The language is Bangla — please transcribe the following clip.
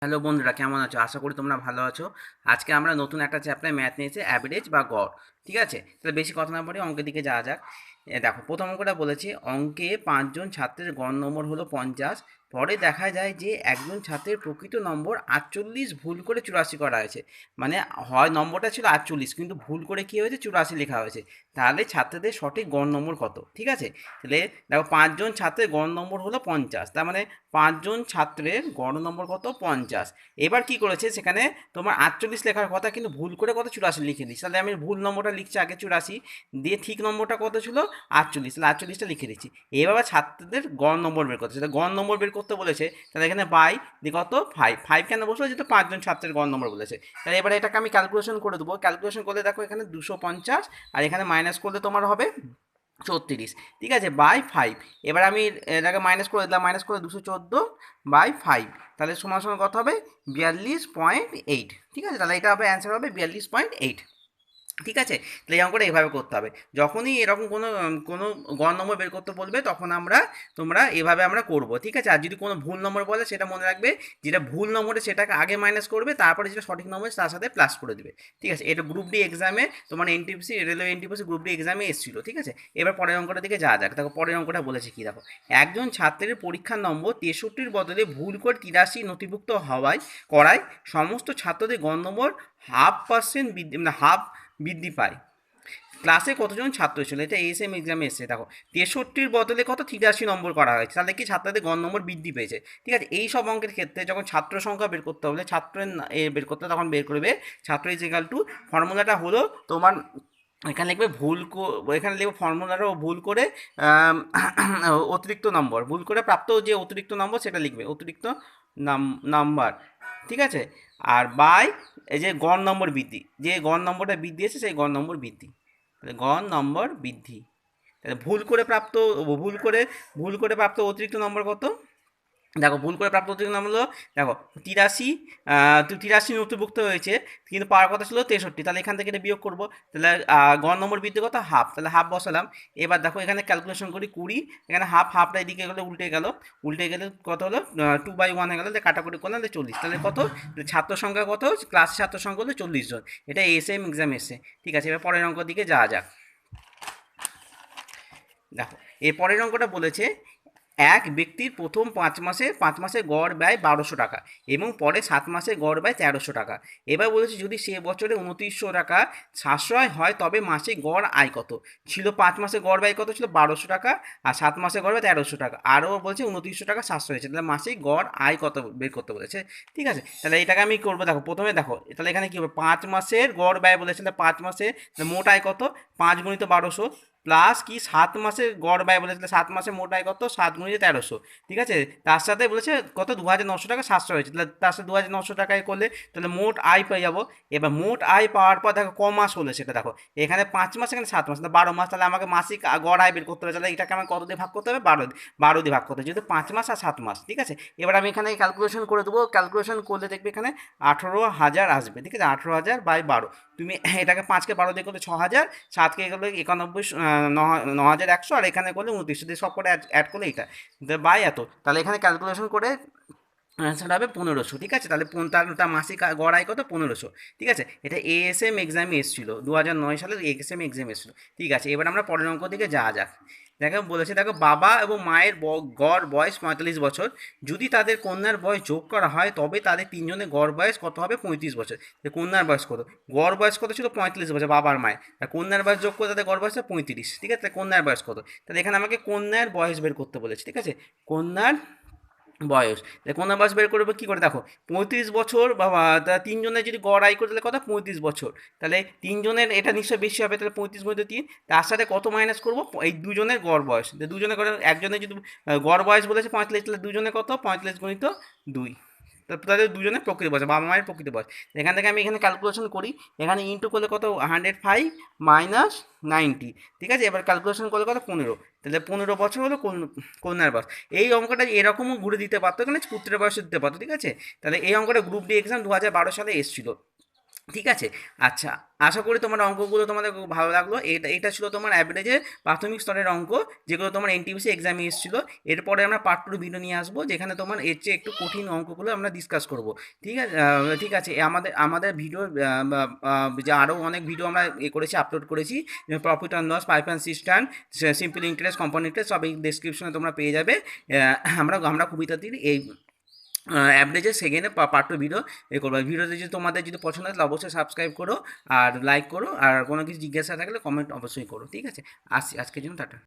হ্যালো বন্ধুরা, কেমন আছো? আশা করি তোমরা ভালো আছো। আজকে আমরা নতুন একটা চ্যাপ্টার ম্যাথ নিয়েছি, অ্যাভারেজ বা গড়। ঠিক আছে, তাহলে বেশি কথা না বলে অঙ্কের দিকে যাওয়া যাক। দেখো, প্রথম অঙ্কটা বলেছি, অঙ্কে 5জন ছাত্রের গড় নম্বর হলো 50। পরে দেখা যায় যে একজন ছাত্রের প্রকৃত নম্বর 48, ভুল করে 84 করা হয়েছে। মানে হয় নম্বরটা ছিল 48, কিন্তু ভুল করে কী হয়েছে, 84 লেখা হয়েছে। তাহলে ছাত্রদের সঠিক গড় নম্বর কত? ঠিক আছে, তাহলে দেখো 5জন ছাত্রের গড় নম্বর হলো 50, তার মানে 5জন ছাত্রের গড় নম্বর কত? 50। এবার কি করেছে, সেখানে তোমার 48 লেখার কথা, কিন্তু ভুল করে কত? 84 লিখে দিচ্ছি। তাহলে আমি ভুল নম্বরটা লিখছি আগে 84, দিয়ে ঠিক নম্বরটা কত ছিল? 48, তাহলে 48টা লিখে দিচ্ছি। এবার ছাত্রদের গড় নম্বর বের করতে, সেটা গড় নম্বর বের করতে বলেছে, তাহলে এখানে বাই দিয়ে কত? 5। 5 কেন বসলো? যেহেতু 5জন ছাত্রের গড় নম্বর বলেছে। তাহলে এবারে এটাকে আমি ক্যালকুলেশন করে দেবো। ক্যালকুলেশন করলে দেখো এখানে 250, আর এখানে মাইনাস করলে তোমার হবে 36। ঠিক আছে, বাই 5। এবার আমি এটাকে মাইনাস করে দিলাম, মাইনাস করে 214 বাই 5, তাহলে সমান সমান কত হবে? 42.8। ঠিক আছে, তাহলে এটা হবে অ্যান্সার, হবে 42.8। ঠিক আছে, তাহলে এই অঙ্কটা এভাবে করতে হবে। যখনই এরকম কোনো কোনো গড় নম্বর বের করতে বলবে, তখন তোমরা এভাবে আমরা করব। ঠিক আছে, আর যদি কোনো ভুল নম্বর বলে, সেটা মনে রাখবে, যেটা ভুল নম্বরে সেটাকে আগে মাইনাস করবে, তারপরে যেটা সঠিক নম্বর তার সাথে প্লাস করে দেবে। ঠিক আছে, এটা গ্রুপ ডি এক্সামে তোমার NTPC, railway NTPC group D এক্সামে এসেছিল। ঠিক আছে, এবার পরের অঙ্কটার দিকে যাওয়া যাক। দেখো পরের অঙ্কটা বলেছে কি, দেখো, একজন ছাত্রের পরীক্ষার নম্বর 63-র বদলে ভুল করে 83 নথিভুক্ত করায় সমস্ত ছাত্রদের গড় নম্বর 0.5% বৃদ্ধি, মানে হাফ বৃদ্ধি পায়। ক্লাসে কতজন ছাত্র ছিল? এটা এএসএম এক্সামে এসছে। দেখো, 63-র বদলে কত? 83 নম্বর করা হয়েছে, তাহলে কি ছাত্রদের গড় নম্বর বৃদ্ধি পেয়েছে। ঠিক আছে, এই সব অঙ্কের ক্ষেত্রে যখন ছাত্র সংখ্যা বের করতে হবে, বের করতে, তখন বের করবে ছাত্র ইজ ইকাল টু, ফর্মুলাটা হলো তোমার, এখানে লিখবে এখানে লিখবে ফর্মুলাটা ভুল করে আম, অতিরিক্ত নম্বর, ভুল করে প্রাপ্ত যে অতিরিক্ত নম্বর সেটা লিখবে, অতিরিক্ত নাম্বার। ঠিক আছে, আর বাই এই যে গড় নম্বর বৃদ্ধি, যে গড় নম্বরটা বৃদ্ধি আছে সেই গড় নম্বর বৃদ্ধি, তাহলে গড় নম্বর বৃদ্ধি। তাহলে ভুল করে প্রাপ্ত অতিরিক্ত নম্বর কত? দেখো, ভুল করে প্রাপ্ত অতিরিক্ত নাম হলো, দেখো 83, 83 নথিভুক্ত হয়েছে, কিন্তু পাওয়ার কথা ছিল 63, তাহলে এখান থেকে এটা বিয়োগ করবো। তাহলে গড় নম্বর বৃদ্ধি কত? হাফ, তাহলে হাফ বসালাম। এবার দেখো এখানে ক্যালকুলেশন করি, 20, এখানে হাফটা এদিকে গেলে উল্টে গেলে কত হলো? 2/1 হয়ে গেলো, কাটাকুটি করলে 40, তাহলে কত? ছাত্র সংখ্যা কত? ক্লাসের ছাত্র সংখ্যা হলো 40 জন। এটা এসএম এক্সাম এসছে। ঠিক আছে, এবার পরের অঙ্ক দিকে যাওয়া যাক। দেখো, এর পরের অঙ্কটা বলেছে, এক ব্যক্তির প্রথম 5 মাসে গড় ব্যয় 1200 টাকা এবং পরে 7 মাসে গড় ব্যয় 1300 টাকা। এবার বলেছে, যদি সে বছরে 2900 টাকা সাশ্রয় হয়, তবে মাসে গড় আয় কত? ছিল 5 মাসে গড় ব্যয় কত ছিল? 1200 টাকা, আর 7 মাসে গড় ব্যয় 1300 টাকা, আরও বলছে 2900 টাকা সাশ্রয় হয়েছে, তাহলে মাসে গড় আয় কত বের করতে বলেছে। ঠিক আছে, তাহলে এটাকে আমি করবো। দেখো প্রথমে দেখো, তাহলে এখানে কী হবে? 5 মাসের গড় ব্যয় বলেছে, তাহলে 5 মাসে মোট আয় কত? 5 × 1200, প্লাস কি 7 মাসের গড় ব্যয় বলেছিল, 7 মাসে মোট আয় কত? 7 × 1300। ঠিক আছে, তার সাথে বলেছে কত? 2900 টাকা সাশ্রয় হয়েছে, তাহলে তার সাথে 2900 টাকায় করলে তাহলে মোট আয় পেয়ে যাবো। এবার মোট আয় পাওয়ার পর দেখো ক মাস হলে সেটা দেখো, এখানে 5 মাস, এখানে 7 মাস, তাহলে 12 মাস, তাহলে আমাকে মাসিক গড় আয় বের করতে হবে। তাহলে এটাকে আমার কত দিয়ে ভাগ করতে হবে? 12 দিয়ে ভাগ করতে হবে, যেহেতু 5 মাস আর 7 মাস। ঠিক আছে, এবার আমি এখানে ক্যালকুলেশন করে দেবো। ক্যালকুলেশন করলে দেখবে এখানে 18,000 আসবে। ঠিক আছে, 18,000/12, তুমি এটাকে 5কে 12 দিয়ে করলে 6,000, 7কে করলে 91, 9,100, আর এখানে করলে 2900 দিয়ে সব করে অ্যাড করলে এটা বাই এত, তাহলে এখানে ক্যালকুলেশন করে অ্যান্সারটা হবে 1500। ঠিক আছে, তাহলে তার মাসিক গড় আয় কত? 1500। ঠিক আছে, এটা এএসএম এক্সামে এসেছিল, 2009 সালে এএসএম এক্সামে এসেছিল। ঠিক আছে, এবার আমরা পরের অঙ্ক দিকে যাওয়া যাক। দেখো বলেছে, দেখো, বাবা এবং মায়ের গড় বয়স 45 বছর। যদি তাদের কন্যার বয়স যোগ করা হয়, তবে তাদের তিনজনের গড় বয়স কত হবে? 35 বছর। কন্যার বয়স কত? গড় বয়স কত ছিল? 45 বছর বাবার মায়ের, আর কন্যার বয়স যোগ করে তাদের গড় বয়স 35। ঠিক আছে, কন্যার বয়স কত? তাহলে এখানে আমাকে কন্যার বয়স বের করতে বলেছে। ঠিক আছে, কন্যার বয়স, কন্যার বয়স বের করবে কী করে? দেখো, 35 বছর, বাবা, তা তিনজনের যদি গড় আয় করে, তাহলে কত? 35 বছর। তাহলে তিনজনের এটা নিশ্চয়ই বেশি হবে, তাহলে 35 × 3, তার সাথে কত মাইনাস করবো? এই দুজনের গড় বয়স, দুজনের গড়, একজনের যদি গড় বয়স বলেছে 45, তাহলে দুজনে কত? 45 × 2, তাদের দুজনের প্রকৃত বয়স, বাবা মায়ের প্রকৃত বয়স। এখান থেকে আমি এখানে ক্যালকুলেশন করি, এখানে ইন্টু করলে কত? 105 মাইনাস 90। ঠিক আছে, এবার ক্যালকুলেশন করলে কত? 15, তাহলে 15 বছর হলো কন্যার বয়স। এই অঙ্কটা এরকমও ঘুরে দিতে পারতো, এখানে পুত্রের বয়সে দিতে পারতো। ঠিক আছে, তাহলে এই অঙ্কটা গ্রুপ ডি এক্সাম 2012 সালে এসেছিল। ঠিক আছে? আচ্ছা, আশা করি তোমার অঙ্কগুলো তোমাদের খুব ভালো লাগলো। এটা ছিল তোমার অ্যাভারেজের প্রাথমিক স্তরের অঙ্ক, যেগুলো তোমার এনটিপিসি এক্সামে এসেছিল। এরপরে আমরা পার্ট টু ভিডিও নিয়ে আসবো, যেখানে তোমার এর চেয়ে একটু কঠিন অঙ্কগুলো আমরা ডিসকাস করব। ঠিক আছে? ঠিক আছে, আমাদের আমাদের ভিডিও যে আরও অনেক ভিডিও আমরা করেছি, আপলোড করেছি, profit and loss, pipe and system, simple interest, compound interest, সব এই ডেসক্রিপশনে তোমরা পেয়ে যাবে। আমরা খুবই তাড়াতাড়ি এই অ্যাভারেজের সেকেন্ডে পার্ট টু ভিডিও করবো। ভিডিওতে যদি তোমাদের যদি পছন্দ হয় তাহলে অবশ্যই সাবস্ক্রাইব করো আর লাইক করো, আর কোনো কিছু জিজ্ঞাসা থাকলে কমেন্ট অবশ্যই করো। ঠিক আছে, আসছি, আজকের জন্য টাটা।